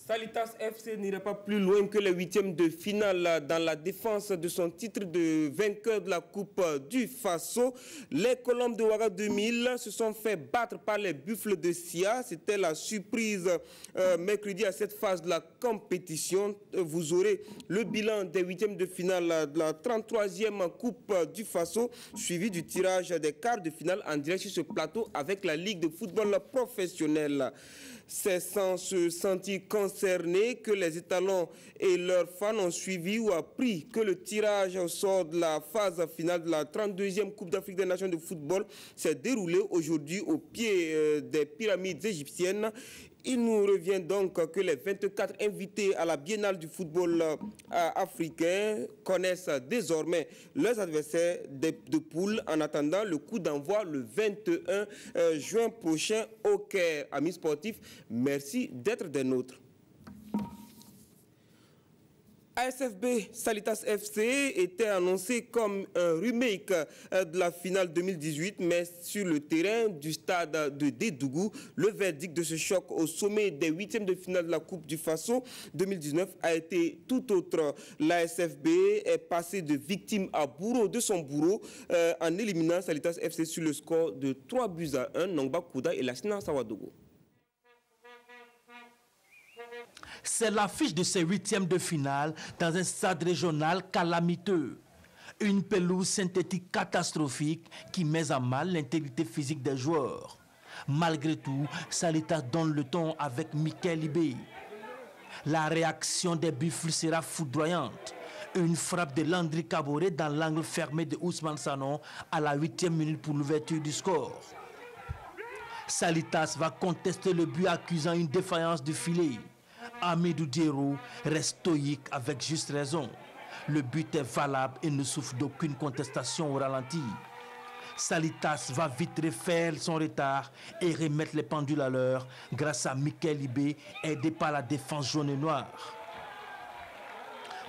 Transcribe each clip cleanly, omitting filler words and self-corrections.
Salitas FC n'ira pas plus loin que les huitièmes de finale dans la défense de son titre de vainqueur de la Coupe du Faso. Les Colombes de Ouaga 2000 se sont fait battre par les Buffles de Sia. C'était la surprise mercredi à cette phase de la compétition. Vous aurez le bilan des huitièmes de finale de la 33e Coupe du Faso, suivi du tirage des quarts de finale en direct sur ce plateau avec la Ligue de football professionnel. C'est sans se sentir concernés que les étalons et leurs fans ont suivi ou appris que le tirage au sort de la phase finale de la 32e Coupe d'Afrique des Nations de football s'est déroulé aujourd'hui au pied des pyramides égyptiennes. Il nous revient donc que les 24 invités à la Biennale du football africain connaissent désormais leurs adversaires de poule en attendant le coup d'envoi le 21 juin prochain au Caire. Amis sportifs, merci d'être des nôtres. ASFB Salitas FC était annoncé comme un remake de la finale 2018, mais sur le terrain du stade de Dédougou, le verdict de ce choc au sommet des huitièmes de finale de la Coupe du Faso 2019 a été tout autre. L'ASFB est passé de victime à bourreau de son bourreau en éliminant Salitas FC sur le score de 3-1, Nongba Kouda et Lassina Sawadogo. C'est l'affiche de ces huitièmes de finale dans un stade régional calamiteux. Une pelouse synthétique catastrophique qui met à mal l'intégrité physique des joueurs. Malgré tout, Salitas donne le ton avec Mikel Ibé. La réaction des Buffles sera foudroyante. Une frappe de Landry Kaboré dans l'angle fermé de Ousmane Sanon à la 8e minute pour l'ouverture du score. Salitas va contester le but accusant une défaillance du filet. Amidou Diéro reste stoïque avec juste raison. Le but est valable et ne souffre d'aucune contestation au ralenti. Salitas va vite refaire son retard et remettre les pendules à l'heure grâce à Mikel Ibé aidé par la défense jaune et noire.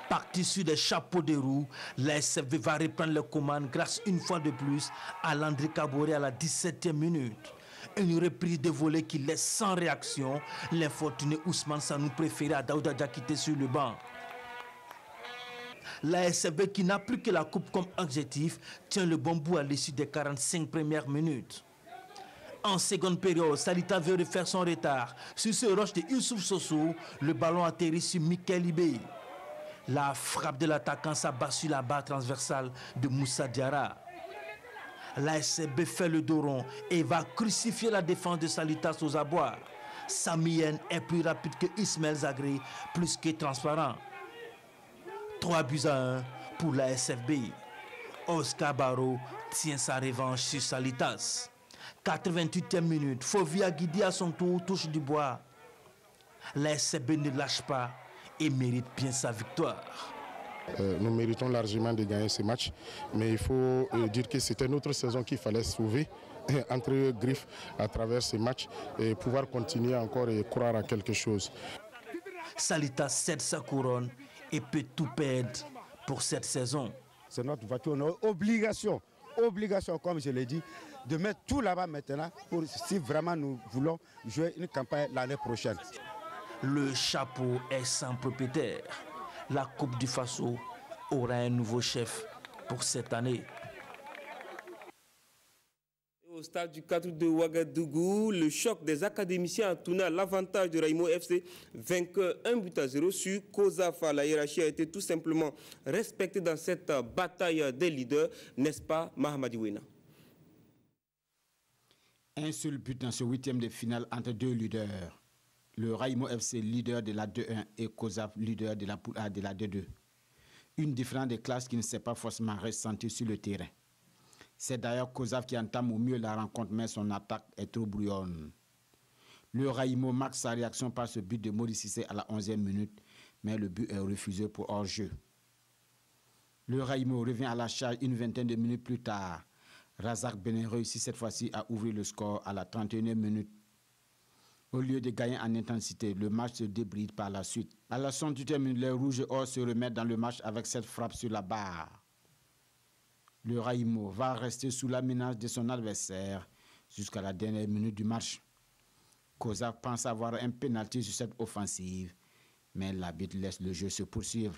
Parti sur des chapeaux de roue, la SFV va reprendre les commandes grâce une fois de plus à Landry Kaboré à la 17e minute. Une reprise de volée qui laisse sans réaction l'infortuné Ousmane Sanou préféré à Daouda Diakité sur le banc. La SFB qui n'a plus que la coupe comme objectif tient le bon bout à l'issue des 45 premières minutes. En seconde période, Salitas veut refaire son retard. Sur ce rush de Youssouf Soso, le ballon atterrit sur Mikel Ibé. La frappe de l'attaquant s'abat sur la barre transversale de Moussa Diarra. La SCB fait le dos rond et va crucifier la défense de Salitas aux abois. Samien est plus rapide que Ismaël Zagré, plus que transparent. 3-1 pour la SFB. Oscar Barrow tient sa revanche sur Salitas. 88e minute, Fovia Guidi à son tour touche du bois. La SCB ne lâche pas et mérite bien sa victoire. Nous méritons largement de gagner ce match, mais il faut dire que c'était notre saison qu'il fallait sauver entre griffes à travers ce match et pouvoir continuer encore et croire à quelque chose. Salitas cède sa couronne et peut tout perdre pour cette saison. C'est notre voiture, notre obligation, comme je l'ai dit, de mettre tout là-bas maintenant pour si vraiment nous voulons jouer une campagne l'année prochaine. Le chapeau est sans propriétaire. La Coupe du Faso aura un nouveau chef pour cette année. Au stade du cadre de Ouagadougou, le choc des académiciens a tourné à l'avantage de Raimo FC, vainqueur 1-0 sur Kozafa. La hiérarchie a été tout simplement respectée dans cette bataille des leaders, n'est-ce pas, Mahamadi Wena? Un seul but dans ce huitième de finale entre deux leaders. Le Raimo FC, leader de la 2-1, et Kozaf, leader de la poule A de la 2-2. Une différence de classe qui ne s'est pas forcément ressentie sur le terrain. C'est d'ailleurs Kozaf qui entame au mieux la rencontre, mais son attaque est trop brouillonne. Le Raimo marque sa réaction par ce but de Maurice Cissé à la 11e minute, mais le but est refusé pour hors-jeu. Le Raimo revient à la charge une vingtaine de minutes plus tard. Razak Benin réussit cette fois-ci à ouvrir le score à la 31e minute. Au lieu de gagner en intensité, le match se débride par la suite. À la 68e minute, les Rouges et Or se remettent dans le match avec cette frappe sur la barre. Le Raimo va rester sous la menace de son adversaire jusqu'à la dernière minute du match. Kozak pense avoir un pénalty sur cette offensive, Mais l'arbitre laisse le jeu se poursuivre.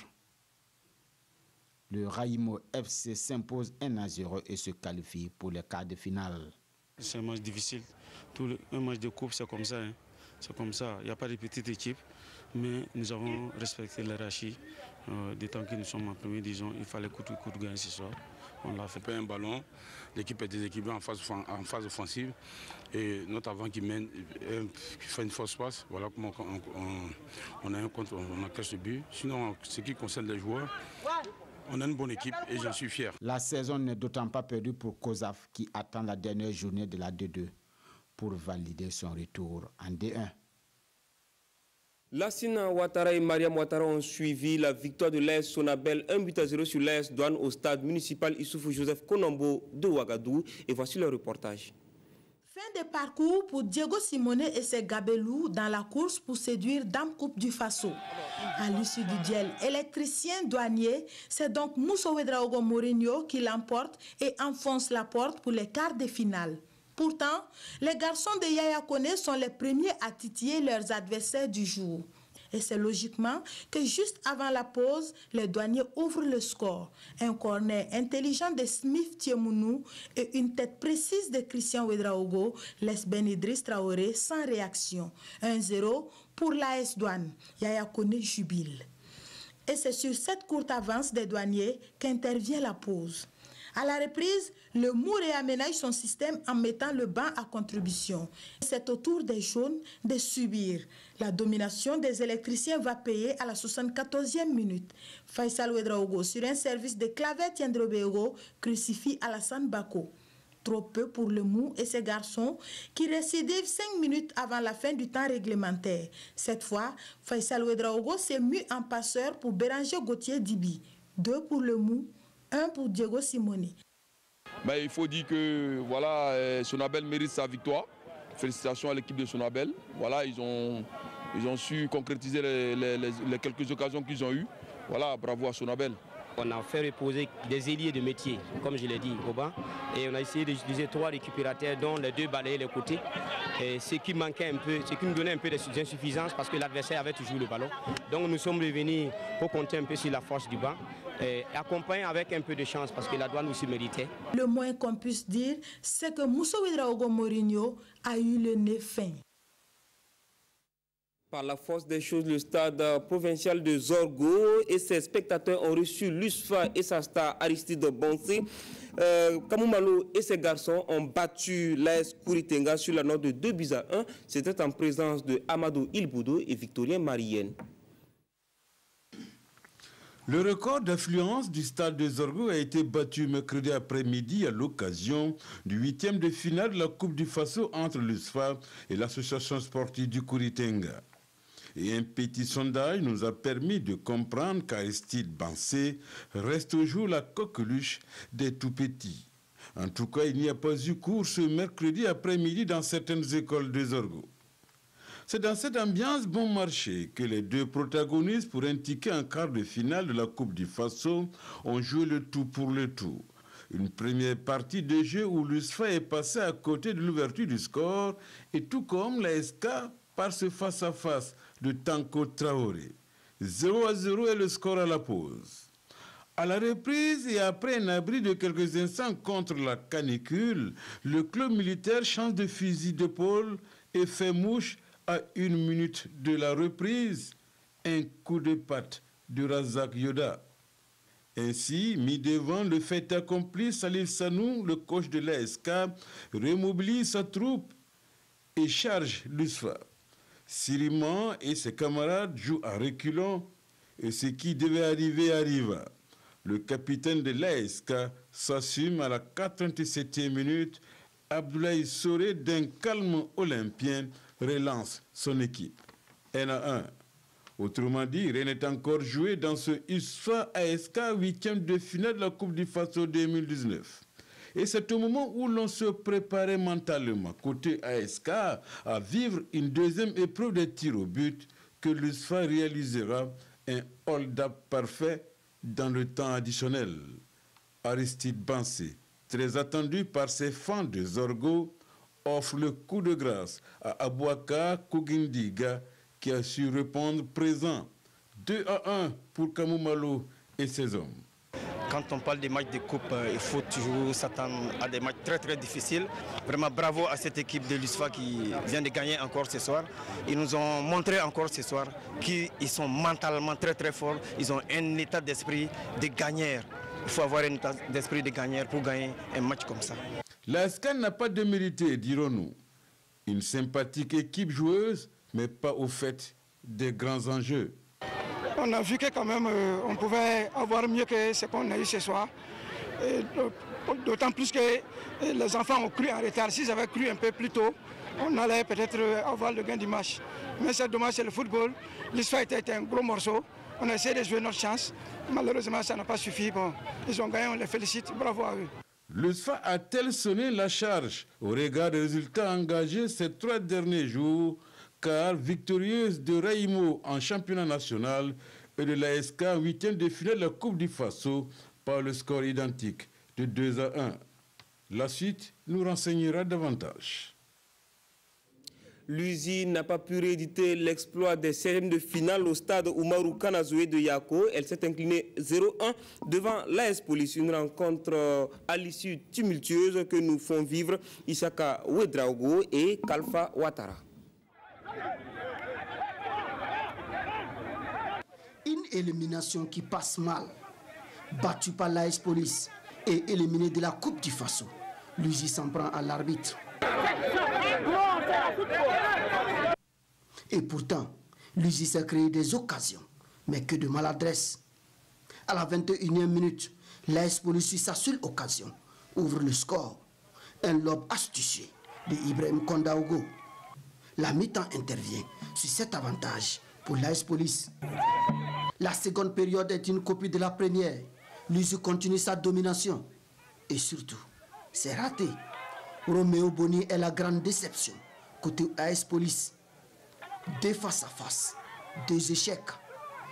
Le Raïmo FC s'impose 1-0 et se qualifie pour les quarts de finale. C'est un match difficile. Un match de coupe, c'est comme ça. Hein. C'est comme ça. Il n'y a pas de petite équipe, mais nous avons respecté l'hierarchie. Des temps que nous sommes en premier, disons, il fallait coûte que coûte gagner ce soir. On l'a fait. Un ballon, l'équipe est déséquilibrée en phase offensive. Et notre avant qui mène, qui fait une fausse passe. Voilà comment on a un contre, on encaisse ce but. Sinon, ce qui concerne les joueurs, on a une bonne équipe et j'en suis fier. La saison n'est d'autant pas perdue pour COSAF qui attend la dernière journée de la D2 pour valider son retour en D1. Lassina Ouattara et Mariam Ouattara ont suivi la victoire de l'AS Sonabel 1-0 sur l'AS Douane au stade municipal Issoufou Joseph Konombo de Ouagadougou. Et voici le reportage. Fin de parcours pour Diego Simone et ses gabelous dans la course pour séduire Dame Coupe du Faso. À l'issue du duel électricien-douanier, c'est donc Moussa Ouedraogo Mourinho qui l'emporte et enfonce la porte pour les quarts de finale. Pourtant, les garçons de Yaya Kone sont les premiers à titiller leurs adversaires du jour. Et c'est logiquement que juste avant la pause, les douaniers ouvrent le score. Un corner intelligent de Smith Thiemounou et une tête précise de Christian Ouedraogo laissent Ben Idriss Traoré sans réaction. 1-0 pour l'AS Douane. Yaya Kone jubile. Et c'est sur cette courte avance des douaniers qu'intervient la pause. À la reprise, le Mou réaménage son système en mettant le banc à contribution. C'est au tour des jaunes de subir. La domination des électriciens va payer à la 74e minute. Faisal Ouedraogo, sur un service de Claver Tiendrobego, crucifie Alassane Bako. Trop peu pour le Mou et ses garçons qui récidivent 5 minutes avant la fin du temps réglementaire. Cette fois, Faisal Ouedraogo s'est mu en passeur pour Béranger Gauthier Dibi. 2 pour le Mou, 1 pour Diego Simone. Mais il faut dire que voilà, Sonabel mérite sa victoire. Félicitations à l'équipe de Sonabel. Voilà, ils ont su concrétiser les quelques occasions qu'ils ont eues. Voilà, bravo à Sonabel. On a fait reposer des ailiers de métier, comme je l'ai dit, au banc. Et on a essayé d'utiliser 3 récupérateurs, dont les 2 balayaient les côtés. Et ce qui manquait un peu, ce qui nous donnait un peu d'insuffisance parce que l'adversaire avait toujours le ballon. Donc nous sommes revenus pour compter un peu sur la force du banc. Et accompagné avec un peu de chance parce que la Douane aussi méritait. Le moins qu'on puisse dire, c'est que Moussa Ouedraogo Mourinho a eu le nez fin. Par la force des choses, le stade provincial de Zorgo et ses spectateurs ont reçu l'USFA et sa star Aristide Bonsi. Kamoumalo et ses garçons ont battu l'AS Kouritenga sur la note de 2-1. C'était en présence de Amadou Ilboudo et Victorien Marienne. Le record d'affluence du stade de Zorgo a été battu mercredi après-midi à l'occasion du 8e de finale de la Coupe du Faso entre l'USFA et l'association sportive du Kouritenga. Et un petit sondage nous a permis de comprendre qu'Aristide Bansé reste toujours la coqueluche des tout-petits. En tout cas, il n'y a pas eu cours ce mercredi après-midi dans certaines écoles de Zorgo. C'est dans cette ambiance bon marché que les 2 protagonistes pour un ticket en quart de finale de la Coupe du Faso ont joué le tout pour le tout. Une première partie de jeu où l'USFA est passé à côté de l'ouverture du score et tout comme la SK par ce face-à-face de Tanko Traoré. 0-0 est le score à la pause. À la reprise et après un abri de quelques instants contre la canicule, le club militaire change de fusil d'épaule et fait mouche à 1 minute de la reprise. Un coup de patte de Razak Yoda. Ainsi, mis devant le fait accompli, Salif Sanou, le coach de l'ASK, remobilise sa troupe et charge l'USFA. Siriman et ses camarades jouent à reculons et ce qui devait arriver arriva. Le capitaine de l'ASK s'assume à la 87e minute. Abdoulaye Soré, d'un calme olympien, relance son équipe. 1-1. Autrement dit, rien n'est encore joué dans ce USFA ASK 8e de finale de la Coupe du Faso 2019. Et c'est au moment où l'on se préparait mentalement, côté ASK, à vivre une deuxième épreuve de tir au but que l'USFA réalisera un hold-up parfait dans le temps additionnel. Aristide Bansé, très attendu par ses fans de Zorgo, offre le coup de grâce à Abouaka Kougindiga qui a su répondre présent. 2-1 pour Kamoumalo et ses hommes. Quand on parle des matchs de coupe, il faut toujours s'attendre à des matchs très très difficiles. Vraiment bravo à cette équipe de l'USFA qui vient de gagner encore ce soir. Ils nous ont montré encore ce soir qu'ils sont mentalement très très forts. Ils ont un état d'esprit de gagneur. Il faut avoir un état d'esprit de gagneur pour gagner un match comme ça. La SCAN n'a pas de mérité, dirons-nous. Une sympathique équipe joueuse, mais pas au fait des grands enjeux. On a vu que quand même on pouvait avoir mieux que ce qu'on a eu ce soir. D'autant plus que les enfants ont cru en retard. S'ils avaient cru un peu plus tôt, on allait peut-être avoir le gain du match. Mais c'est dommage, c'est le football. L'histoire était un gros morceau. On a essayé de jouer notre chance. Malheureusement, ça n'a pas suffi. Bon, ils ont gagné, on les félicite. Bravo à eux. L'USFA a-t-elle sonné la charge au regard des résultats engagés ces 3 derniers jours, car victorieuse de Raïmo en championnat national et de l'ASK en 8e de finale de la Coupe du Faso par le score identique de 2-1. La suite nous renseignera davantage. L'usine n'a pas pu rééditer l'exploit des 16e de finale au stade Oumarou Kanazoué de Yako. Elle s'est inclinée 0-1 devant l'AS Police. Une rencontre à l'issue tumultueuse que nous font vivre Isaka Ouedraogo et Kalfa Ouattara. Une élimination qui passe mal. Battu par l'AS Police et éliminé de la Coupe du Faso. L'USI s'en prend à l'arbitre. Et pourtant, l'USI s'est créé des occasions, mais que de maladresse. À la 21e minute, l'AS Police suit sa seule occasion, ouvre le score. Un lob astucieux de Ibrahim Kondaogo. La mi-temps intervient sur cet avantage pour l'AS Police. La seconde période est une copie de la première. L'USI continue sa domination. Et surtout, c'est raté. Roméo Boni est la grande déception. Côté AS Police, 2 face à face, 2 échecs.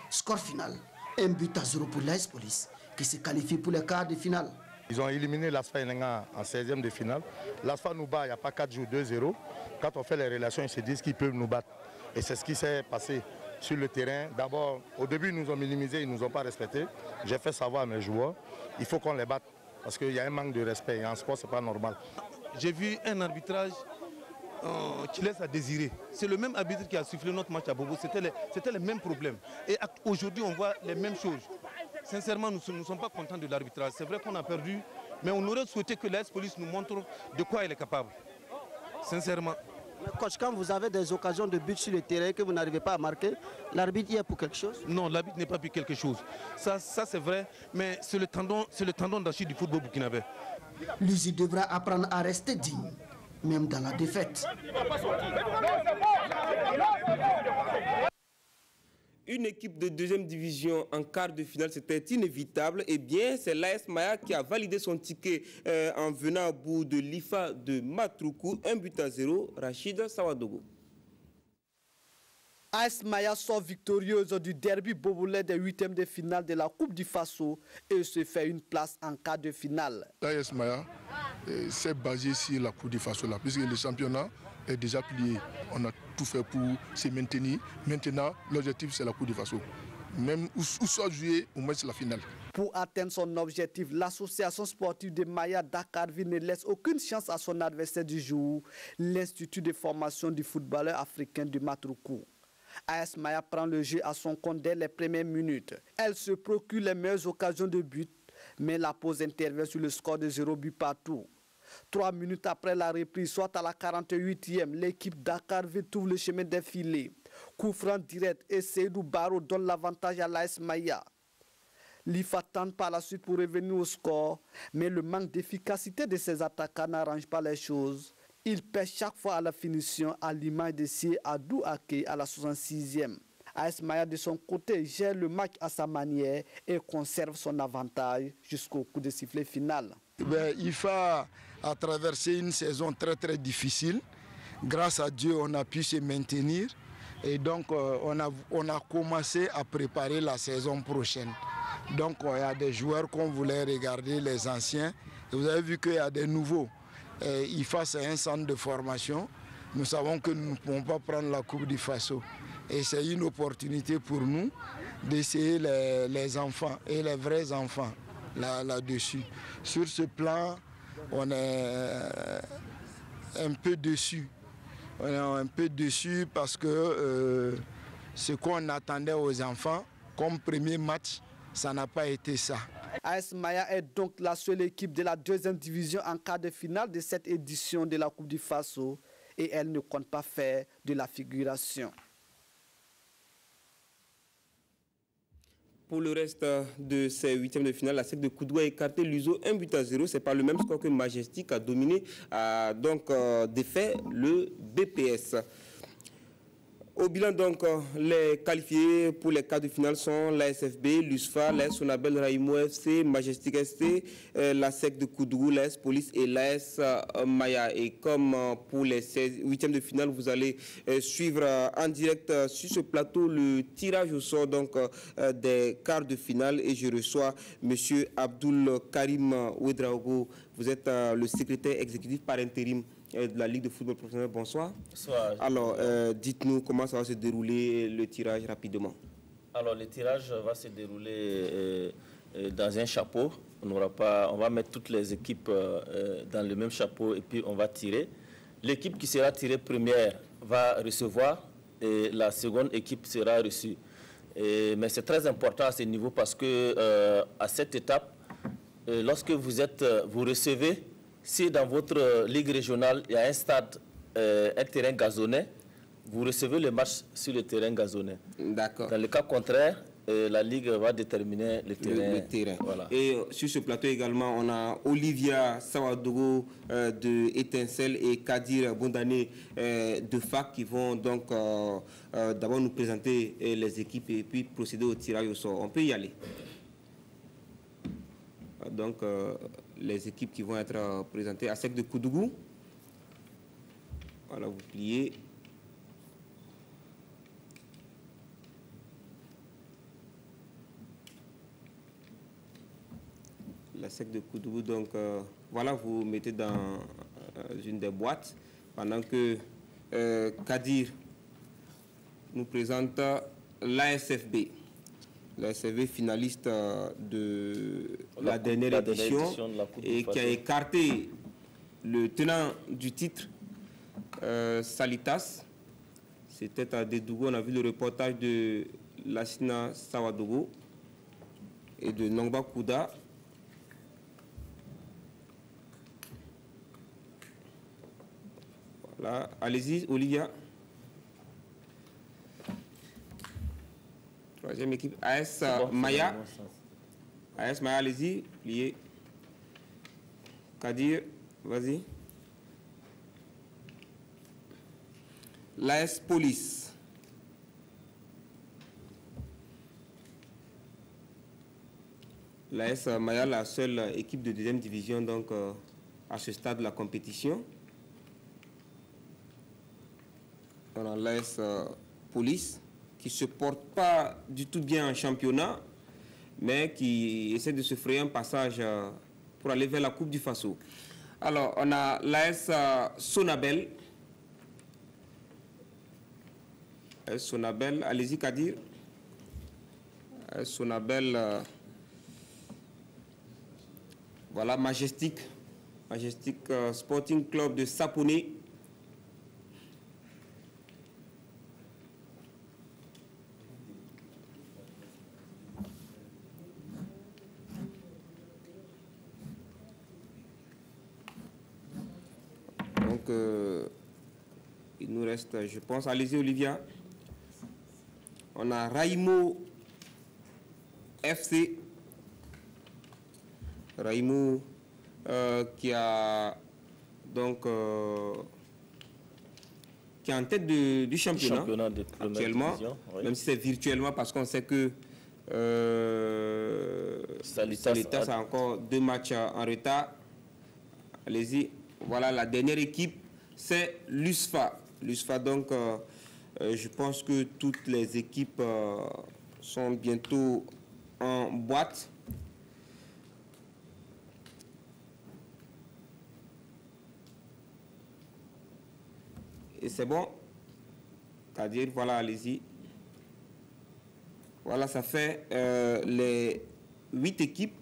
Score final, 1-0 pour l'AS Police qui se qualifie pour les quarts de finale. Ils ont éliminé l'ASFA Elenga en 16e de finale. L'ASFA nous bat il n'y a pas 4 jours, 2-0. Quand on fait les relations, ils se disent qu'ils peuvent nous battre. Et c'est ce qui s'est passé sur le terrain. D'abord, au début, ils nous ont minimisé, ils ne nous ont pas respectés. J'ai fait savoir à mes joueurs, il faut qu'on les batte. Parce qu'il y a un manque de respect. Et en sport, ce n'est pas normal. J'ai vu un arbitrage qui laisse à désirer. C'est le même arbitre qui a sifflé notre match à Bobo. C'était le même problème. Et aujourd'hui, on voit les mêmes choses. Sincèrement, nous ne sommes pas contents de l'arbitrage. C'est vrai qu'on a perdu, mais on aurait souhaité que l'AS Police nous montre de quoi elle est capable. Sincèrement. Mais coach, quand vous avez des occasions de but sur le terrain que vous n'arrivez pas à marquer, l'arbitre y est pour quelque chose? Non, l'arbitre n'est pas pour quelque chose. Ça c'est vrai, mais c'est le tendon d'Achille du football burkinabé. L'USI devra apprendre à rester digne, même dans la défaite. Une équipe de 2e division en quart de finale, c'était inévitable. Eh bien, c'est l'AS Maya qui a validé son ticket en venant à bout de l'IFA de Matruku. 1-0, Rachid Sawadogo. AS Maya sort victorieuse du derby bobolais des 8e de finale de la Coupe du Faso et se fait une place en quart de finale. L'AS Maya s'est basé sur la Coupe du Faso, là, puisque le championnat est déjà plié. On a tout fait pour se maintenir. Maintenant, l'objectif, c'est la Coupe du Faso. Même où soit joué, au moins c'est la finale. Pour atteindre son objectif, l'association sportive de Maya Dakarville ne laisse aucune chance à son adversaire du jour, l'Institut de formation du footballeur africain de Matruku. AS Maya prend le jeu à son compte dès les premières minutes. Elle se procure les meilleures occasions de but, mais la pause intervient sur le score de 0 but partout. 3 minutes après la reprise, soit à la 48e, l'équipe Dakarville trouve le chemin des filets. Coup franc direct et Seydou Baro donne l'avantage à l'AS Maya. L'IFA tente par la suite pour revenir au score, mais le manque d'efficacité de ses attaquants n'arrange pas les choses. Il perd chaque fois à la finition, à l'image de Sié Adou Ake à la 66e. AS Maya de son côté gère le match à sa manière et conserve son avantage jusqu'au coup de sifflet final. IFA a traversé une saison très très difficile. Grâce à Dieu, on a pu se maintenir et donc on a commencé à préparer la saison prochaine. Donc il y a des joueurs qu'on voulait regarder, les anciens. Et vous avez vu qu'il y a des nouveaux. IFA, c'est un centre de formation. Nous savons que nous ne pouvons pas prendre la Coupe du Faso. Et c'est une opportunité pour nous d'essayer les enfants et les vrais enfants là-dessus. Sur ce plan, on est un peu dessus. On est un peu dessus parce que ce qu'on attendait aux enfants comme premier match, ça n'a pas été ça. AS Maya est donc la seule équipe de la deuxième division en quart de finale de cette édition de la Coupe du Faso et elle ne compte pas faire de la figuration. Pour le reste de ces huitièmes de finale, la SEC de Koudougou a écarté l'USO 1-0. C'est pas le même score que Majestic a dominé, a donc défait le BPS. Au bilan, donc, les qualifiés pour les quarts de finale sont l'ASFB, l'USFA, l'AS Sonabel Raimo FC, Majestic ST, la SEC de Koudougou, l'AS Police et l'AS Maya. Et comme pour les huitièmes de finale, vous allez suivre en direct sur ce plateau le tirage au sort donc, des quarts de finale. Et je reçois M. Abdoul Karim Ouedraogo. Vous êtes le secrétaire exécutif par intérim de la Ligue de football professionnel. Bonsoir. Bonsoir. Alors, dites-nous comment ça va se dérouler le tirage rapidement. Alors, le tirage va se dérouler dans un chapeau. On va mettre toutes les équipes dans le même chapeau et puis on va tirer. L'équipe qui sera tirée première va recevoir et la seconde équipe sera reçue. Mais c'est très important à ce niveau parce que à cette étape, lorsque vous recevez, si dans votre ligue régionale, il y a un stade, un terrain gazonné, vous recevez le match sur le terrain gazonné. D'accord. Dans le cas contraire, la ligue va déterminer le terrain. Voilà. Et sur ce plateau également, on a Olivia Sawadogo de Étincelle et Kadir Bondane de FAC qui vont donc d'abord nous présenter les équipes et puis procéder au tirage au sort. On peut y aller. Donc, les équipes qui vont être présentées à SEC de Koudougou. Voilà, vous pliez. La SEC de Koudougou, donc, voilà, vous mettez dans une des boîtes pendant que Kadir nous présente l'ASFB. L'ASFB finaliste de la dernière édition et qui a écarté le tenant du titre, Salitas. C'était à Dédougou, on a vu le reportage de Lassina Sawadogo et de Nongba Kouda. Voilà, allez-y, Olivia. Troisième équipe, AS Maya. AS Maya, allez-y, pliez. Kadir, vas-y. L'AS Police. L'AS Maya, la seule équipe de deuxième division donc, à ce stade de la compétition. On a l'AS Police, qui ne se porte pas du tout bien en championnat, mais qui essaie de se frayer un passage pour aller vers la Coupe du Faso. Alors, on a l'AS Sonabel. Sonabel, allez-y Kadir. Sonabel, voilà, Majestic Sporting Club de Saponé. Donc, il nous reste, je pense, allez-y Olivia. On a Raimo FC. Raimo qui a donc qui est en tête du championnat actuellement, oui. Même si c'est virtuellement parce qu'on sait que Salitas a encore 2 matchs en retard. Allez-y. Voilà, la dernière équipe, c'est l'USFA. L'USFA, donc, je pense que toutes les équipes sont bientôt en boîte. Et c'est bon. C'est-à-dire, voilà, allez-y. Voilà, ça fait les 8 équipes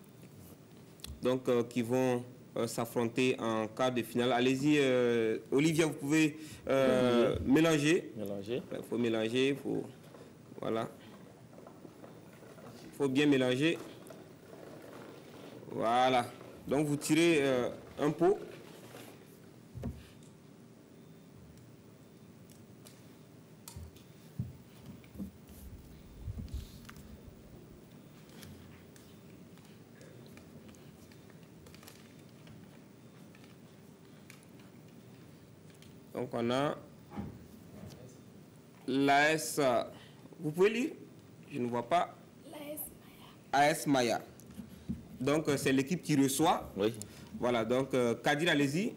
donc, qui vont s'affronter en quart de finale. Allez-y, Olivia, vous pouvez mélanger. Il faut mélanger, il faut... Voilà. Il faut bien mélanger. Voilà. Donc, vous tirez un pot. Donc on a l'AS, vous pouvez lire? Je ne vois pas. AS Maya. Donc c'est l'équipe qui reçoit. Oui. Voilà, donc Kadir, allez-y.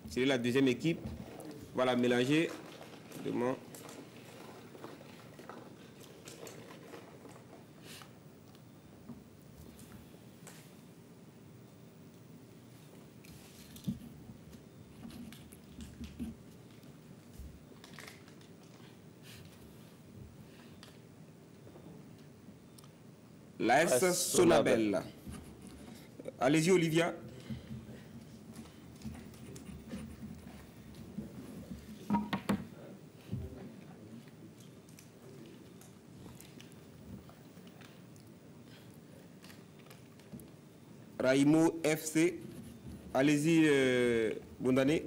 C'est la deuxième équipe. Voilà, mélangez. Demain. L'AS Sonabel. Allez-y, Olivia. Raimo FC. Allez-y, Bondane.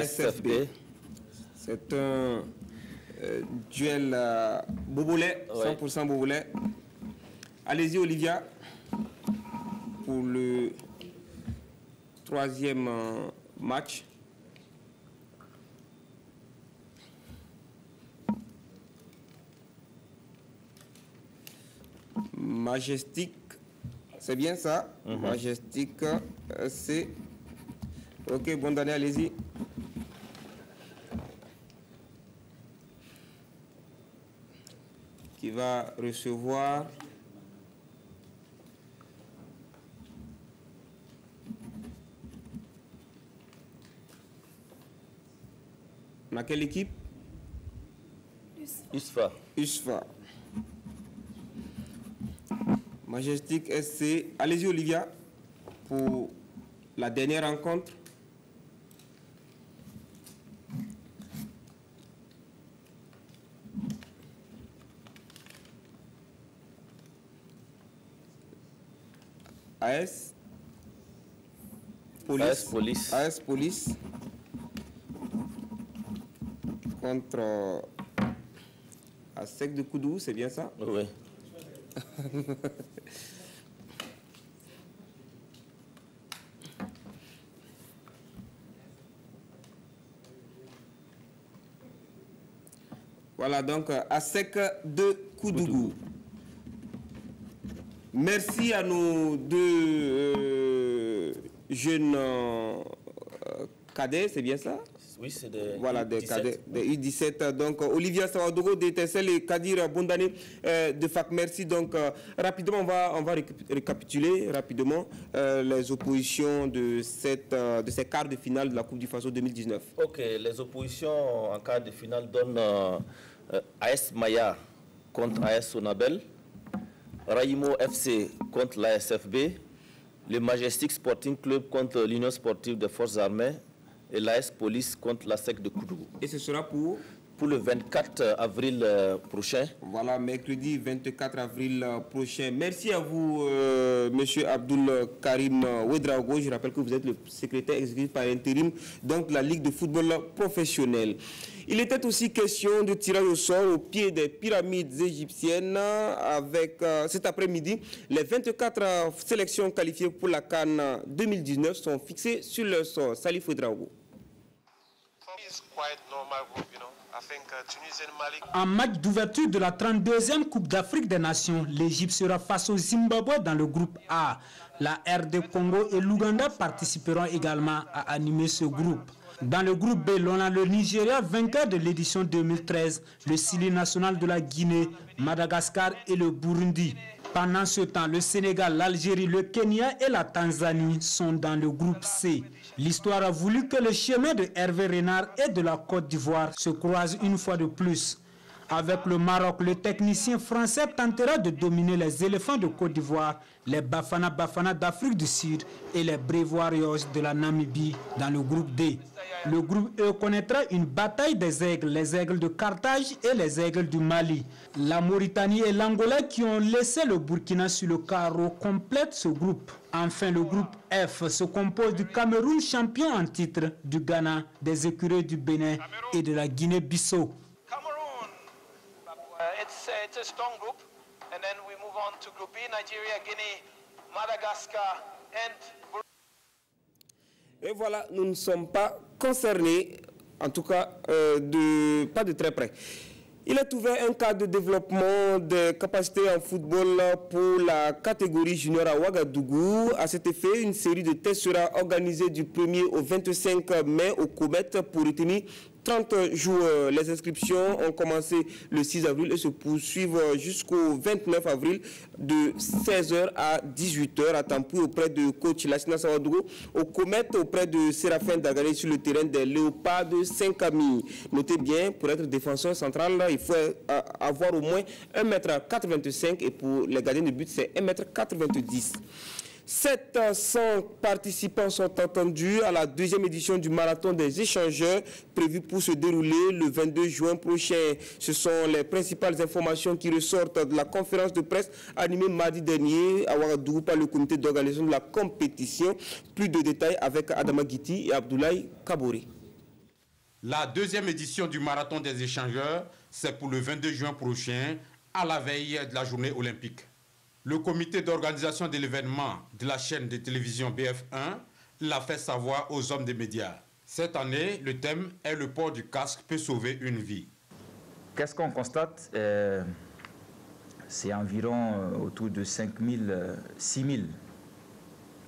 SFB. C'est un duel Bobolet, 100% Bobolet. Allez-y, Olivia, pour le troisième match. Majestic, c'est bien ça? Majestic, c'est... Ok, bonne année, allez-y. Qui va recevoir on a quelle équipe? USFA. USFA. Majestic SC. Allez-y, Olivia, pour la dernière rencontre. AS Police. AS Police. AS Police contre ASEC de Koudou, c'est bien ça? Oui. Voilà, donc ASEC de Koudougou. Merci à nos deux jeunes cadets, c'est bien ça? Oui, c'est des voilà, des U17. cadets, des U17. Donc, Olivia Sawadogo d'Étincelle et Kadir Bondane de FAC. Merci. Donc, rapidement, on va récapituler rapidement les oppositions de ces quarts de finale de la Coupe du Faso 2019. Ok, les oppositions en quart de finale donnent AS Maya contre AS Sonabel, Raimo FC contre l'ASFB, le Majestic Sporting Club contre l'Union Sportive des Forces Armées et l'AS Police contre la SEC de Koudou. Et ce sera pour le 24 avril prochain. Voilà, mercredi 24 avril prochain. Merci à vous, Monsieur Abdoul Karim Ouedraogo. Je rappelle que vous êtes le secrétaire exécutif par intérim donc de la Ligue de football professionnel. Il était aussi question de tirage au sort au pied des pyramides égyptiennes avec cet après-midi. Les 24 sélections qualifiées pour la CAN 2019 sont fixées sur le sort. Salif Ouedraogo. En match d'ouverture de la 32e Coupe d'Afrique des Nations, l'Égypte sera face au Zimbabwe dans le groupe A. La RD Congo et l'Ouganda participeront également à animer ce groupe. Dans le groupe B, l'on a le Nigeria, vainqueur de l'édition 2013, le Syli national de la Guinée, Madagascar et le Burundi. Pendant ce temps, le Sénégal, l'Algérie, le Kenya et la Tanzanie sont dans le groupe C. L'histoire a voulu que le chemin de Hervé Renard et de la Côte d'Ivoire se croisent une fois de plus. Avec le Maroc, le technicien français tentera de dominer les éléphants de Côte d'Ivoire, les Bafana d'Afrique du Sud et les Brave Warriors de la Namibie dans le groupe D. Le groupe E connaîtra une bataille des aigles, les aigles de Carthage et les aigles du Mali. La Mauritanie et l'Angola qui ont laissé le Burkina sur le carreau complètent ce groupe. Enfin, le groupe F se compose du Cameroun, champion en titre, du Ghana, des écureuils du Bénin et de la Guinée-Bissau. It's a strong group, and then we move on to Group B: Nigeria, Guinea, Madagascar, and Et voilà, nous ne sommes pas concernés, en tout cas pas de très près. Il est ouvert un cadre de développement des capacités en football pour la catégorie junior à Ouagadougou. À cet effet, une série de tests sera organisée du 1er au 25 mai au Comet pour retenir 30 joueurs. Les inscriptions ont commencé le 6 avril et se poursuivent jusqu'au 29 avril de 16h à 18h à Tampou auprès de coach Lassina Sawadougou, au Comet auprès de Séraphin Dagane sur le terrain des Léopards de Saint-Camille. Notez bien, pour être défenseur central, il faut avoir au moins 1,85 m et pour les gardiens de but, c'est 1,90 m. 700 participants sont attendus à la deuxième édition du marathon des échangeurs prévu pour se dérouler le 22 juin prochain. Ce sont les principales informations qui ressortent de la conférence de presse animée mardi dernier à Ouagadougou par le comité d'organisation de la compétition. Plus de détails avec Adama Guiti et Abdoulaye Kabouri. La deuxième édition du marathon des échangeurs, c'est pour le 22 juin prochain, à la veille de la journée olympique. Le comité d'organisation de l'événement de la chaîne de télévision BF1 l'a fait savoir aux hommes des médias. Cette année, le thème est « Le port du casque peut sauver une vie ». Qu'est-ce qu'on constate? C'est environ autour de 6 000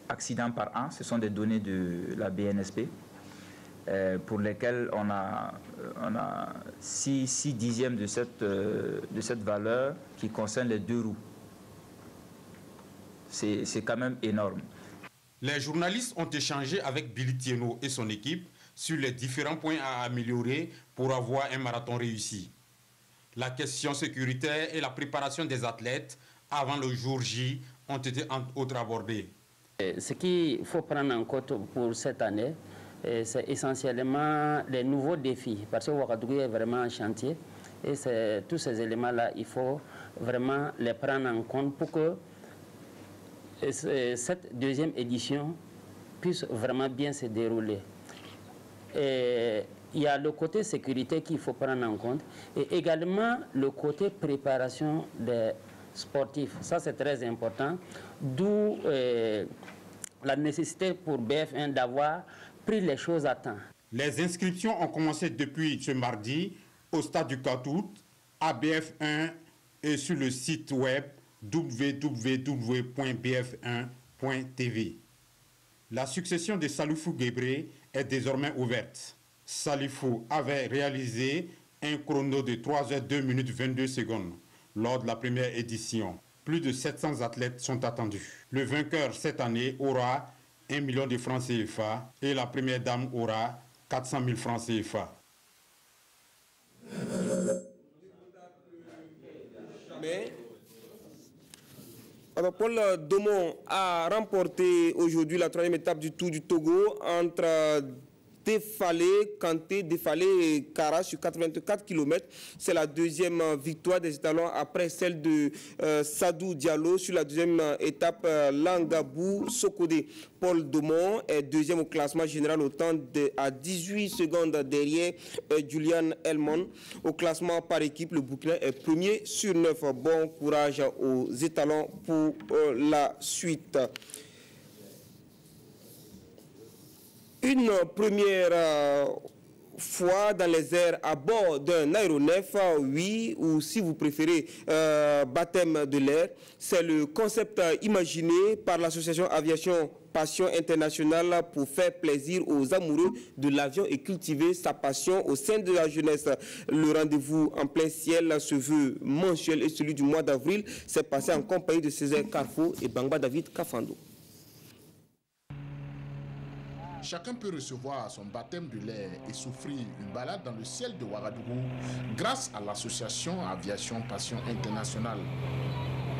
accidents par an. Ce sont des données de la BNSP pour lesquelles on a 6 dixièmes de cette valeur qui concerne les deux roues. C'est quand même énorme. Les journalistes ont échangé avec Billy Tieno et son équipe sur les différents points à améliorer pour avoir un marathon réussi. La question sécuritaire et la préparation des athlètes avant le jour J ont été entre autres abordées. Ce qu'il faut prendre en compte pour cette année, c'est essentiellement les nouveaux défis, parce que Ouagadougou est vraiment un chantier et tous ces éléments-là, il faut vraiment les prendre en compte pour que cette deuxième édition puisse vraiment bien se dérouler. Et il y a le côté sécurité qu'il faut prendre en compte et également le côté préparation des sportifs. Ça, c'est très important, d'où la nécessité pour BF1 d'avoir pris les choses à temps. Les inscriptions ont commencé depuis ce mardi au stade du 4 août, à BF1 et sur le site web www.bf1.tv. La succession de Salifou Guébré est désormais ouverte. Salifou avait réalisé un chrono de 3 h 2 minutes 22 secondes lors de la première édition. Plus de 700 athlètes sont attendus. Le vainqueur cette année aura 1 million de francs CFA et la première dame aura 400 000 francs CFA. Alors Paul Domon a remporté aujourd'hui la 3e étape du Tour du Togo entre Kanté, Défalé et Kara sur 84 km. C'est la deuxième victoire des étalons après celle de Sadou Diallo sur la deuxième étape Langabou Sokodé. Paul Domon est deuxième au classement général au temps à 18 secondes derrière Julian Elmon. Au classement par équipe, le Burkina est premier sur 9. Bon courage aux étalons pour la suite. Une première fois dans les airs à bord d'un aéronef, oui, ou si vous préférez baptême de l'air. C'est le concept imaginé par l'association Aviation Passion Internationale pour faire plaisir aux amoureux de l'avion et cultiver sa passion au sein de la jeunesse. Le rendez-vous en plein ciel se veut mensuel et celui du mois d'avril s'est passé en compagnie de Césaire Carrefour et Bangba David Kafando. Chacun peut recevoir son baptême de l'air et s'offrir une balade dans le ciel de Ouagadougou grâce à l'association Aviation Passion Internationale.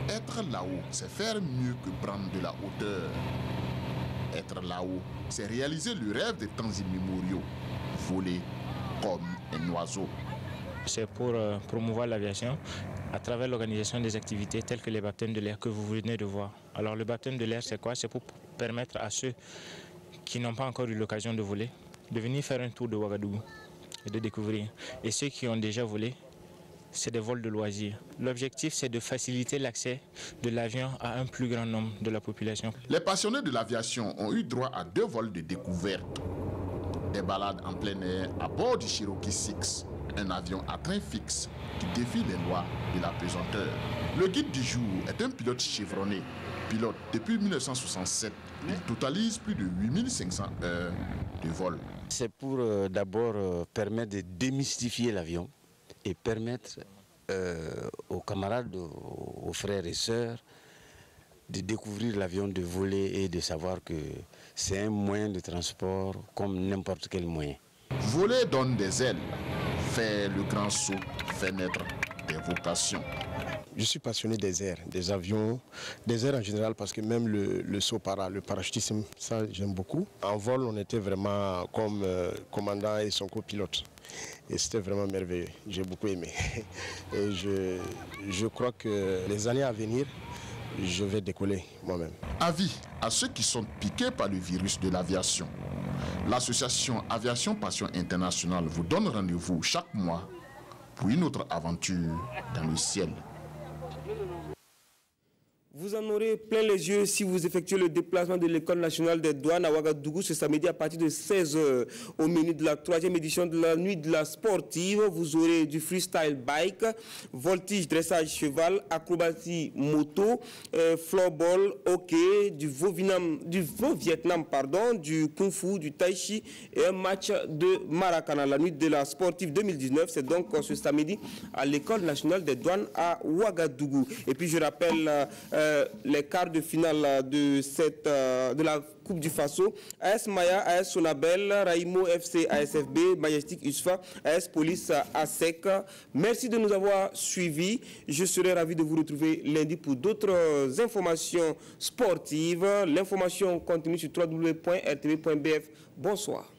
Être là-haut, c'est faire mieux que prendre de la hauteur. Être là-haut, c'est réaliser le rêve des temps immémoriaux, voler comme un oiseau. C'est pour promouvoir l'aviation à travers l'organisation des activités telles que les baptêmes de l'air que vous venez de voir. Alors le baptême de l'air, c'est quoi? C'est pour permettre à ceux qui n'ont pas encore eu l'occasion de voler, de venir faire un tour de Ouagadougou et de découvrir. Et ceux qui ont déjà volé, c'est des vols de loisirs. L'objectif, c'est de faciliter l'accès de l'avion à un plus grand nombre de la population. Les passionnés de l'aviation ont eu droit à 2 vols de découverte. Des balades en plein air à bord du Cherokee 6, un avion à train fixe qui défie les lois de la pesanteur. Le guide du jour est un pilote chevronné. Pilote depuis 1967, il totalise plus de 8500 heures de vol. C'est pour d'abord permettre de démystifier l'avion et permettre aux camarades, aux frères et sœurs de découvrir l'avion, de voler et de savoir que c'est un moyen de transport comme n'importe quel moyen. Voler donne des ailes, faire le grand saut, fait naître des vocations. Je suis passionné des airs, des avions, des airs en général parce que même le saut le parachutisme, ça j'aime beaucoup. En vol, on était vraiment comme commandant et son copilote. Et c'était vraiment merveilleux, j'ai beaucoup aimé. Et je crois que les années à venir, je vais décoller moi-même. Avis à ceux qui sont piqués par le virus de l'aviation. L'association Aviation Passion Internationale vous donne rendez-vous chaque mois pour une autre aventure dans le ciel. Vous en aurez plein les yeux si vous effectuez le déplacement de l'École nationale des douanes à Ouagadougou ce samedi à partir de 16h. Au menu de la 3e édition de la nuit de la sportive, vous aurez du freestyle bike, voltige, dressage cheval, acrobatie moto, floorball, hockey, du Vietnam, du kung fu, du tai chi et un match de Maracana. La nuit de la sportive 2019, c'est donc ce samedi à l'École nationale des douanes à Ouagadougou. Et puis je rappelle les quarts de finale de la Coupe du Faso. AS Maya, AS Sonabel, Raimo FC, ASFB, Majestic USFA, AS Police, ASEC. Merci de nous avoir suivis. Je serai ravi de vous retrouver lundi pour d'autres informations sportives. L'information continue sur www.rtv.bf. Bonsoir.